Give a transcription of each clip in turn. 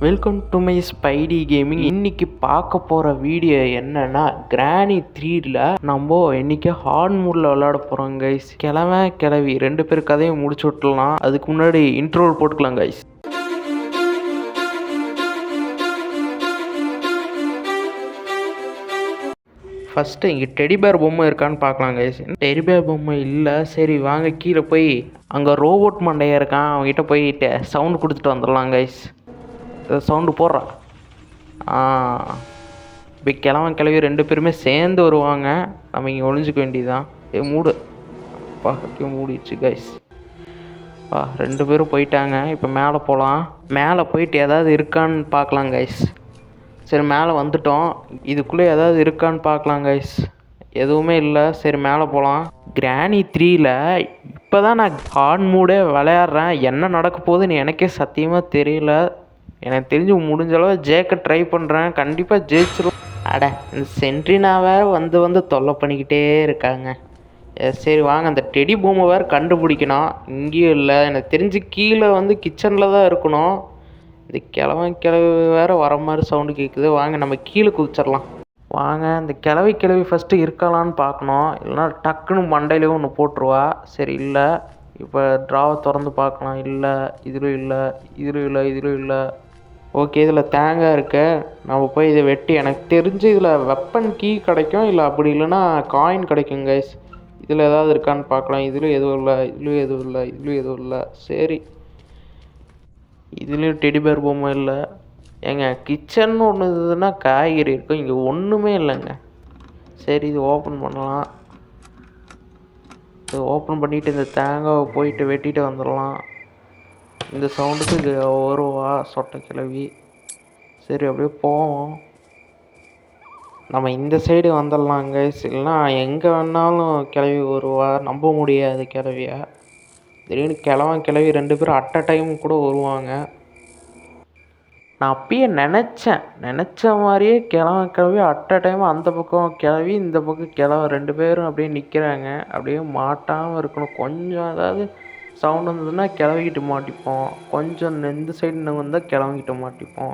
Welcome to my Spidey gaming. இன்னைக்கு பார்க்க போகிற வீடியோ என்னன்னா கிராணி 3ல நம்ம இன்னைக்கு ஹார்ட் மூடில் விளையாட போகிறோம் கைஸ். கிளவி ரெண்டு பேர் கதையும் முடிச்சு விட்டுலாம். அதுக்கு முன்னாடி இன்ட்ரோல் போட்டுக்கலாம் கைஸ். ஃபஸ்ட்டு இங்கே டெடிபேர் பொம்மை இருக்கான்னு பார்க்கலாம் கைஸ். டெடிபேர் பொம்மை இல்லை, சரி வாங்க கீழே போய் அங்கே ரோபோட் மண்டையாக இருக்கான், அவங்ககிட்ட போயிட்டு சவுண்டு கொடுத்துட்டு வந்துடலாம் கைஸ். சவுண்டு போடுறான். இப்போ கிளவி ரெண்டு பேருமே சேர்ந்து வருவாங்க. நம்ம இங்கே ஒழிஞ்சிக்க வேண்டியதுதான். மூடு மூடிடுச்சு கைஸ். ரெண்டு பேரும் போயிட்டாங்க. இப்போ மேலே போகலாம். மேலே போயிட்டு ஏதாவது இருக்கான்னு பார்க்கலாம் கைஸ். சரி மேலே வந்துட்டோம். இதுக்குள்ளே ஏதாவது இருக்கான்னு பார்க்கலாம் கைஸ். எதுவுமே இல்லை. சரி மேலே போகலாம். கிராணி 3ல இப்போ தான் நான் ஹார்ட் மூடே விளையாடுறேன். என்ன நடக்க போகுதுன்னு எனக்கே சத்தியமாக தெரியல. எனக்கு தெரிஞ்சு முடிஞ்ச அளவு ஜெயிக்க ட்ரை பண்ணுறேன். கண்டிப்பாக ஜெயிச்சிடும். இந்த சென்ட்ரினாவை வந்து தொல்லை பண்ணிக்கிட்டே இருக்காங்க. சரி வாங்க, அந்த டெடி பொம்மை வேறு கண்டுபிடிக்கணும். இங்கேயும் இல்லை. எனக்கு தெரிஞ்சு கீழே கிச்சனில் தான் இருக்கணும். இந்த கிளவி வேறு வர மாதிரி சவுண்டு கேட்குது. வாங்க நம்ம கீழே குதிச்சிடலாம். வாங்க இந்த கிளவி ஃபஸ்ட்டு இருக்கலான்னு பார்க்கணும். இல்லைனா டக்குன்னு மண்டையிலேயும் ஒன்று போட்டுருவா. சரி இல்லை. இப்போ ட்ராவை திறந்து பார்க்கலாம். இல்லை, இதிலும் இல்லை, இதிலும் இல்லை. ஓகே, இதில் தேங்காய் இருக்கு. நம்ம போய் இதை வெட்டி, எனக்கு தெரிஞ்சு இதில் வெப்பன் கீ கிடைக்கும், இல்லை அப்படி இல்லைன்னா காயின் கிடைக்கும் கைஸ். இதில் ஏதாவது இருக்கான்னு பார்க்கலாம். இதுலேயும் எதுவும் இல்லை. சரி, இதுலேயும் டெடிபேர் பொம்மை இல்லை. ஏங்க கிச்சன் ஒன்று இருந்ததுன்னா காய்கறி இருக்கும், இங்கே ஒன்றுமே இல்லைங்க. சரி இது ஓப்பன் பண்ணலாம். இது ஓப்பன் பண்ணிவிட்டு இந்த தேங்காவை போயிட்டு வெட்டிட்டு வந்துடலாம். இந்த சவுண்டுக்கு இது வருவா சொட்டை கிளவி. சரி அப்படியே போவோம். நம்ம இந்த சைடு வந்துடலாம் கைஸ். இல்லைனா எங்கே வேணாலும் கிளவி வருவா, நம்ப முடியாது கிளவியை. திடீர்னு கிளவி ரெண்டு பேரும் அட் அ டைம் கூட வருவாங்க. நான் அப்பயே நினச்ச மாதிரியே கிளவி அட் அ டைம் அந்த பக்கம் கிளவி இந்த பக்கம் ரெண்டு பேரும் அப்படியே நிற்கிறாங்க. அப்படியே மாட்டாமல் இருக்கணும். கொஞ்சம் ஏதாவது சவுண்ட் வந்ததுன்னா கிளவிக்கிட்டு மாட்டிப்போம். கொஞ்சம் இந்த சைடு வந்தால் கிளவிக்கிட்ட மாட்டிப்போம்.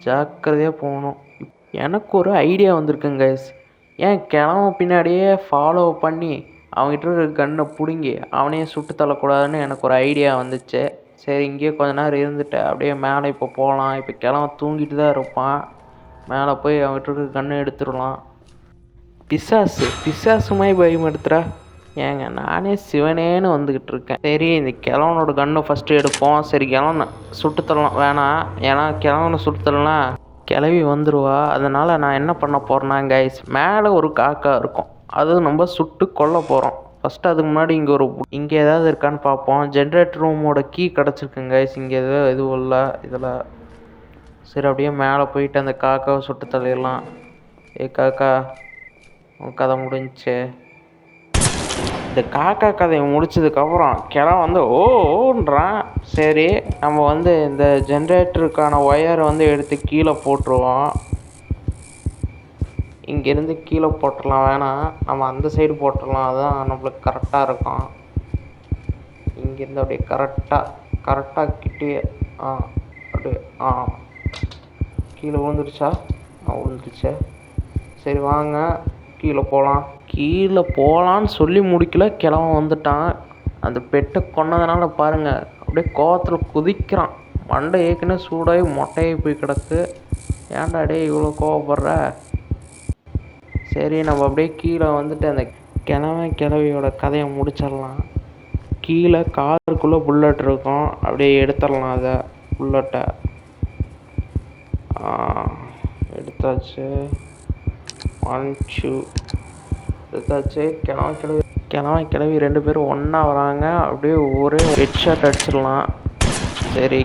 ஜாக்கிரதையாக போகணும். எனக்கு ஒரு ஐடியா வந்திருக்குங்க கைஸ். ஏன் பின்னாடியே ஃபாலோ பண்ணி அவங்ககிட்ட இருக்க கன்னை பிடுங்கி அவனையே சுட்டு தள்ளக்கூடாதுன்னு எனக்கு ஒரு ஐடியா வந்துச்சு. சரி இங்கேயே கொஞ்ச நேரம் இருந்துட்டு அப்படியே மேலே இப்போ போகலாம். இப்போ தூங்கிட்டு தான் இருப்பான். மேலே போய் அவங்ககிட்ட இருக்க கன்னை எடுத்துடலாம். பிசாசுமாய் பயமுறுத்துறா. ஏங்க நானே சிவனேன்னு வந்துக்கிட்டு இருக்கேன். சரி இந்த கிழவனோட கன்னை ஃபஸ்ட்டு எடுப்போம். சரி கிழவனை சுட்டுத்தரலாம் வேணாம், ஏன்னா கிழவனை சுட்டுத்தரலாம் கிளவி வந்துடுவா. அதனால் நான் என்ன பண்ண போகிறேன்னா கைஸ், மேலே ஒரு காக்கா இருக்கும், அது நம்ம சுட்டு கொல்ல போகிறோம். ஃபஸ்ட்டு அதுக்கு முன்னாடி இங்கே ஏதாவது இருக்கான்னு பார்ப்போம். ஜென்ரேட்டர் ரூமோட கீ கிடச்சிருக்குங்க கைஸ். இங்கே எதுவும் இல்லை இதில். சரி அப்படியே மேலே போயிட்டு அந்த காக்காவை சுட்டு தள்ளிடலாம். காக்கா உன் கதை முடிஞ்சிச்சு. இந்த காக்கா கதையை முடிச்சதுக்கப்புறம் கிழவன் ஓன்றான். சரி நம்ம இந்த ஜென்ரேட்டருக்கான ஒயரை எடுத்து கீழே போட்டுருவோம். இங்கேருந்து கீழே போட்டுடலாம், வேணாம் நம்ம அந்த சைடு போட்டுடலாம், அதுதான் நம்மளுக்கு கரெக்டாக இருக்கும். இங்கேருந்து அப்படியே கரெக்டாக கிட்டே அப்படியே கீழே விழுந்துருச்சா? சரி வாங்க கீழே போகலான்னு சொல்லி முடிக்கல, கிழவன் வந்துட்டான். அந்த பெட்டை கொன்னதுனால பாருங்கள் அப்படியே கோவத்தில் குதிக்கிறான். மண்டை ஏற்கனவே சூடாகி மொட்டையாகி போய் கிடக்கு. ஏன்டா டே இவ்வளோ கோவப்படுற? சரி நம்ம அப்படியே கீழே அந்த கிழவியோட கதையை முடிச்சிடலாம். கீழே காருக்குள்ளே புல்லட் இருக்கும், அப்படியே எடுத்துடலாம். அதை புல்லட்டை எடுத்தாச்சு. 1 2 எடுத்தாச்சு. கிழவி ரெண்டு பேரும் ஒன்றா வராங்க. அப்படியே ஒரே ஹெட்ஷாட் அடிச்சிடலாம். சரி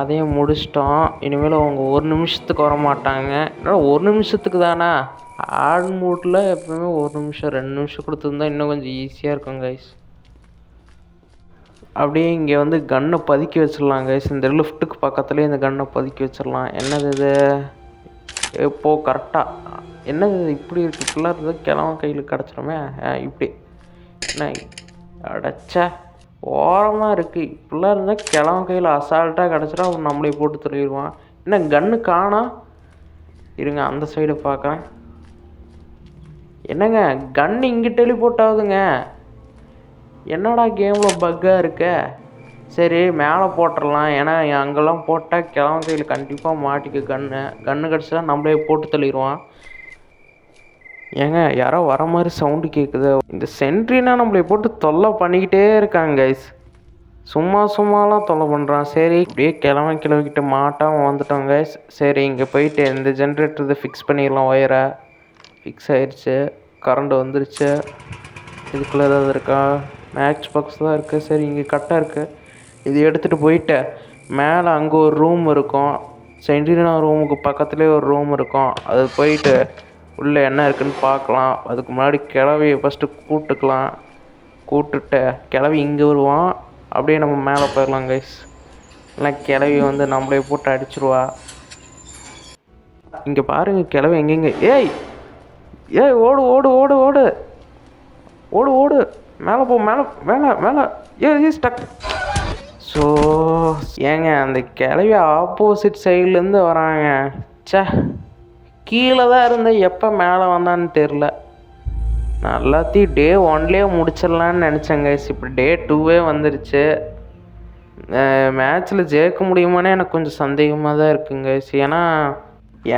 அதையும் முடிச்சிட்டோம். இனிமேல் அவங்க 1 நிமிஷத்துக்கு வர மாட்டாங்க. என்னடா 1 நிமிஷத்துக்கு தானே? ஹார்ட் மூடில் எப்பவுமே 1 நிமிஷம் 2 நிமிஷம் கொடுத்துருந்தா இன்னும் கொஞ்சம் ஈஸியாக இருக்கும் கைஸ். அப்படியே இங்கே கன்னை பதுக்கி வச்சிடலாம் கைஸ். இந்த லிஃப்ட்டுக்கு பக்கத்துலேயே இந்த கன்னை பதுக்கி வச்சிடலாம். என்னது இது? எப்போ கரெக்டாக என்னது இப்படி இருக்குது? ஃபுல்லாக இருந்தால் கிழவன் கையில் கிடச்சிருமே. இப்படி என்ன அடைச்சா? ஓரமாக இருக்குது. இப்படிலாம் இருந்தால் கிழவன் கையில் அசால்ட்டாக கிடச்சிட்டா அவன் நம்மளே போட்டு தள்ளிடுவான். என்ன கன்று காணா? இருங்க அந்த சைடு பார்க்குறேன். என்னங்க கன்று இங்கே டெலிபோர்ட் ஆகுதுங்க. என்னடா கேமில் பக்காக இருக்க? சரி மேலே போட்டுடலாம். ஏன்னா அங்கெல்லாம் போட்டால் கிழவன் கையில் கண்டிப்பாக மாட்டிக்க கன்று கிடச்சா நம்மளே போட்டு தள்ளிடுவான். ஏங்க யாரோ வர மாதிரி சவுண்டு கேட்குது. இந்த சென்ட்ரினா நம்மளை போட்டு தொல்லை பண்ணிக்கிட்டே இருக்காங்க கைஸ். சும்மாலாம் தொல்லை பண்ணுறான். சரி இப்படியே கிளவிக்கிட்ட மாட்டாமல் வந்துட்டோம் கைஸ். சரி இங்கே போயிட்டு இந்த ஜென்ரேட்டர் இதை ஃபிக்ஸ் பண்ணிடலாம். ஒயரை ஃபிக்ஸ் ஆயிடுச்சு. கரண்ட் வந்துருச்சு. இதுக்குள்ளே ஏதாவது இருக்கா? மேட்ச் பாக்ஸ் தான் இருக்குது. சரி இங்கே கட்டாக இருக்குது. இது எடுத்துகிட்டு போயிட்டு மேலே அங்கே ஒரு ரூம் இருக்கும். சென்ட்ரினா ரூமுக்கு பக்கத்துலேயே ஒரு ரூம் இருக்கும். அது போயிட்டு உள்ளே என்ன இருக்குதுன்னு பார்க்கலாம். அதுக்கு முன்னாடி கிளவியை ஃபஸ்ட்டு கூட்டுட்டு கிளவி இங்கே வருவான். அப்படியே நம்ம மேலே போயிடலாம் கைஸ். இல்லை கிளவி வந்து நம்மளே போட்டு அடிச்சிருவா. இங்கே பாருங்கள் கிளவி எங்கெங்கே. ஏய் ஓடு ஓடு ஓடு ஓடு ஓடு ஓடு மேலே போ மேலே ஸ்டக். ஸோ ஏங்க அந்த கிளவி ஆப்போசிட் சைட்லேருந்து வராங்க. சே கீழே தான் இருந்தால் எப்போ மேலே வந்தான்னு தெரில. நான் எல்லாத்தையும் டே 1லேயே முடிச்சிடலான்னு நினச்சேங்க கைஸ். இப்போ டே 2 வந்துருச்சு. மேட்ச்சில் ஜெயிக்க முடியுமானே எனக்கு கொஞ்சம் சந்தேகமாக தான் இருக்குங்க கைஸ்.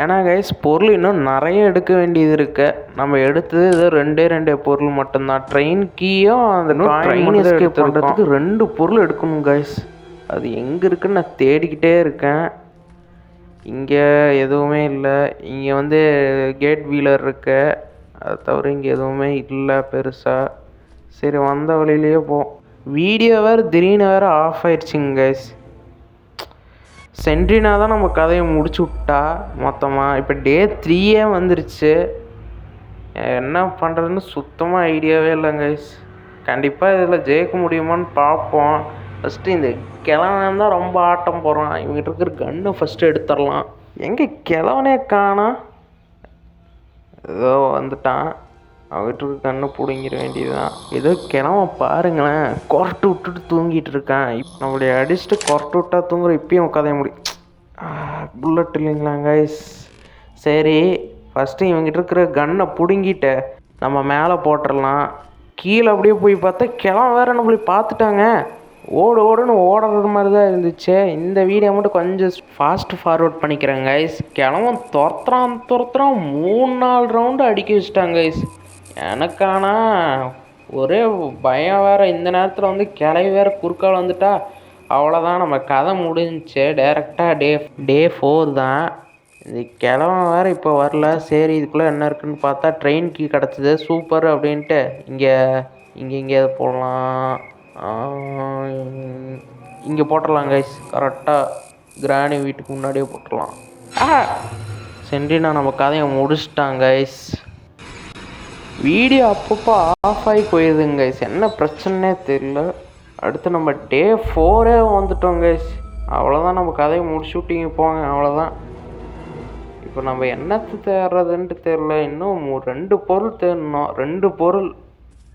ஏன்னா கைஸ் பொருள் இன்னும் நிறைய எடுக்க வேண்டியது இருக்குது. நம்ம எடுத்தது ஏதோ 2 பொருள் மட்டும்தான். ட்ரெயின் கீயும் அந்த ட்ரெயின் எஸ்கேப் பண்ணுறதுக்கு 2 பொருள் எடுக்கணும் கைஸ். அது எங்கே இருக்குன்னு நான் தேடிக்கிட்டே இருக்கேன். இங்கே எதுவுமே இல்லை. இங்கே வந்து கேட் வீலர் இருக்கு. அதை தவிர இங்கே எதுவுமே இல்லை பெருசாக. சரி வந்த வழியிலேயே வீடியோ வேறு திடீர்னு வேறு ஆஃப் ஆயிடுச்சுங்க கைஸ். சென்ட்ரினா தான் நம்ம கதையை முடிச்சு விட்டா மொத்தமாக. இப்போ டே 3 வந்துருச்சு. என்ன பண்ணுறதுன்னு சுத்தமாக ஐடியாவே இல்லை கைஸ். கண்டிப்பாக இதில் ஜெயிக்க முடியுமான்னு பார்ப்போம். ஃபஸ்ட்டு இந்த கிழவன் தான் ரொம்ப ஆட்டம் போடுறான். இவங்கிட்ட இருக்கிற கன்னை ஃபஸ்ட்டு எடுத்துடலாம். எங்கே கிழவனே காணா? ஏதோ வந்துட்டான். அவகிட்ட இருக்க கண்ணை பிடுங்கிட வேண்டியதுதான். ஏதோ கிழவன் பாருங்களேன் கொரட்டு விட்டுட்டு தூங்கிட்டு இருக்கான். நம்மளுடைய அடிச்சுட்டு கொரட்டு விட்டா தூங்குற. இப்பயும் கதைய புல்லட் இல்லைங்களா கைஸ்? சரி ஃபஸ்ட்டு இவங்கிட்ட இருக்கிற கன்னை பிடுங்கிட்டு நம்ம மேலே போட்டுடலாம். கீழே அப்படியே போய் பார்த்தா கிழவன் வேறு நம்மளை பார்த்துட்டாங்க. ஓடுன்னு ஓடுறது மாதிரி தான் இருந்துச்சு. இந்த வீடியோ மட்டும் கொஞ்சம் ஃபாஸ்ட் ஃபார்வர்ட் பண்ணிக்கிறேன் கைஸ். கிழவன் துரத்துறான் 3-4 ரவுண்டு அடிக்க வச்சுட்டாங்க கைஸ். எனக்கானா ஒரே பயம் வேறு. இந்த நேரத்தில் வந்து கிளவி வேறு குறுக்கால் வந்துட்டா அவ்வளோதான், நம்ம கதை முடிஞ்சிச்சு. டேரெக்டாக டே 4 தான். இந்த கிழவன் வேறு இப்போ வரல. சரி இதுக்குள்ளே என்ன இருக்குதுன்னு பார்த்தா ட்ரெயின் கீ கிடச்சிது. சூப்பர் அப்படின்ட்டு இங்கே எங்கேயாவது போடலாம். இங்கே போட்டுடலாம் கைஸ். கரெக்டாக கிராணி வீட்டுக்கு முன்னாடியே போட்டுடலாம். சென்ட்ரினா நம்ம கதையை முடிச்சிட்டாங்க கைஸ். வீடியோ அப்பப்போ ஆஃப் ஆகி போயிடுதுங்க கைஸ். என்ன பிரச்சனைனே தெரியல. அடுத்து நம்ம டே 4 வந்துட்டோம் கைஸ். அவ்வளோதான், நம்ம கதையை முடிச்சு விட்டிங்க போங்க. அவ்வளோதான். இப்போ நம்ம என்னத்தை தேடுறதுன்ட்டு தெரில. இன்னும் 2 பொருள் தேடணும். 2 பொருள்.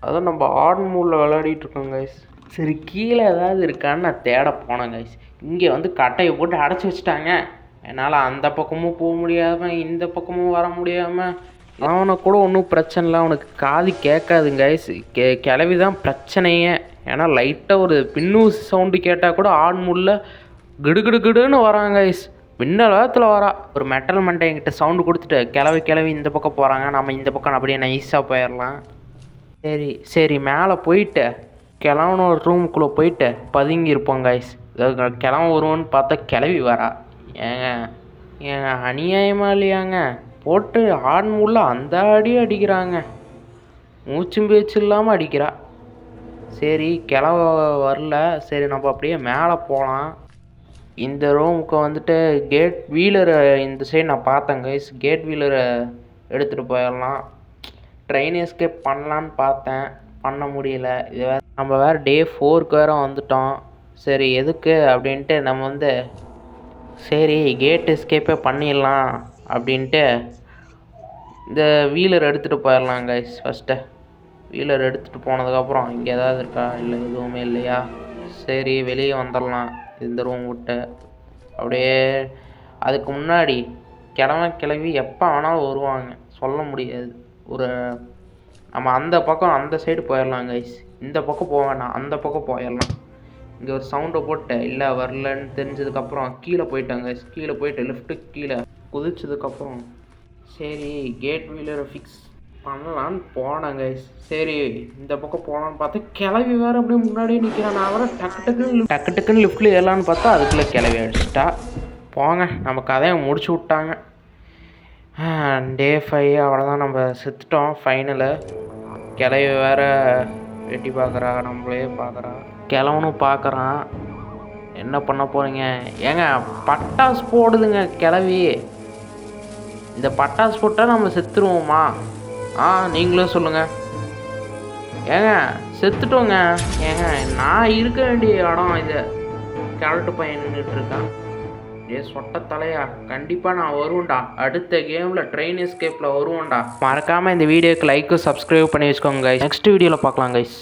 அதுவும் நம்ம ஆட் மூடில் விளையாடிட்டு இருக்கோம் கைஸ். சரி கீழே ஏதாவது இருக்கான்னு நான் தேட போனேன் கைஸ். இங்கே வந்து கட்டையை போட்டு அடைச்சி வச்சுட்டாங்க. என்னால் அந்த பக்கமும் போக முடியாமல் இந்த பக்கமும் வர முடியாமல். அவனை கூட ஒன்றும் பிரச்சனை இல்லை. அவனுக்கு காது கேட்காதுங்க கைஸ். கிளவி தான் பிரச்சனையே. ஏன்னா லைட்டாக ஒரு பின்னூசி சவுண்டு கேட்டால் கூட ஆட் மூடில் கிடுன்னு வராங்க கைஸ். பின்னல் வேகத்தில் வரா. ஒரு மெட்டல் மண்டை என்கிட்ட சவுண்டு கொடுத்துட்டு கிளவி இந்த பக்கம் போகிறாங்க. நம்ம இந்த பக்கம் அப்படியே நைஸாக போயிடலாம். சரி மேலே போயிட்டு கிளவன ஒரு ரூமுக்குள்ளே போயிட்டு பதுங்கியிருப்போம் கைஸ். கிளவன் வருவோன்னு பார்த்தா கிளவி வரா. ஏங்க அநியாயமாக இல்லையாங்க? போட்டு ஆண் முள்ள அந்த அடிக்கிறாங்க. மூச்சும் பேச்சு இல்லாமல் அடிக்கிறா. சரி கிளவ வரல. சரி நம்ம அப்படியே மேலே போகலாம். இந்த ரூமுக்கு வந்துட்டு கேட் வீலரை இந்த சைடு நான் பார்த்தேன் கைஸ். கேட் வீலரை எடுத்துகிட்டு போயிடலாம். ட்ரெயின் எஸ்கேப் பண்ணலான்னு பார்த்தேன், பண்ண முடியல. இது நம்ம வேறு டே 4க்கு வேறு வந்துட்டோம். சரி எதுக்கு அப்படின்ட்டு நம்ம வந்து சரி கேட் எஸ்கேப்பே பண்ணிடலாம் அப்படின்ட்டு இந்த வீலர் எடுத்துகிட்டு போயிடலாம் கைஸ். ஃபஸ்ட்டு வீலர் எடுத்துகிட்டு போனதுக்கப்புறம் இங்கே ஏதாவது இருக்கா? இல்லை எதுவுமே இல்லையா? சரி வெளியே வந்துடலாம் இந்த ரூம் விட்டு. அப்படியே அதுக்கு முன்னாடி கிளவி எப்போ வேணாலும் வருவாங்க, சொல்ல முடியாது. ஒரு நம்ம அந்த பக்கம் அந்த சைடு போயிடலாம் கைஸ். இந்த பக்கம் போக வேணாம், அந்த பக்கம் போயிடலாம். இங்கே ஒரு சவுண்டை போட்டு இல்லை வரலன்னு தெரிஞ்சதுக்கப்புறம் கீழே போயிட்டாங்க கைஸ். கீழே போயிட்டு லெஃப்ட்டுக்கு கீழே குதிச்சதுக்கப்புறம் சரி கேட் வீலரை ஃபிக்ஸ் பண்ணலான்னு போனேன் கைஸ். சரி இந்த பக்கம் போகலான்னு பார்த்தா கிளவி வேறு அப்படியே முன்னாடியே நிற்கிறேன். நான் வேறு டக்கு டக்குன்னு லிஃப்ட்டில் ஏறலான்னு பார்த்தா அதுக்குள்ளே கிளவி அடிச்சிட்டா. போங்க, நம்ம கதையை முடிச்சு விட்டாங்க. டே 5 அவ்வளோதான், நம்ம செத்துட்டோம் ஃபைனலு. கிளவி வேறு வெட்டி பார்க்குறா, நம்மளே பார்க்குறா, கிளவனும் பார்க்குறான். என்ன பண்ண போகிறீங்க? ஏங்க பட்டாசு போடுதுங்க கிளவி. இந்த பட்டாசு போட்டால் நம்ம செத்துருவோமா? நீங்களும் சொல்லுங்கள். ஏங்க செத்துட்டோங்க. ஏங்க நான் இருக்க வேண்டிய இடம் இது. கிழட்டு பையன் நின்றுட்டுருக்கான். சொட்ட தலையா, கண்டிப்பாக நான் வருவேன்டா. அடுத்த கேமில் ட்ரெயின் எஸ்கேப்பில் வருவேன்டா. மறக்காமல் இந்த வீடியோக்கு லைக்கும் சப்ஸ்கிரைப் பண்ணி வச்சுக்கோங்க கைஸ். நெக்ஸ்ட் வீடியோவில் பார்க்கலாம் கைஸ்.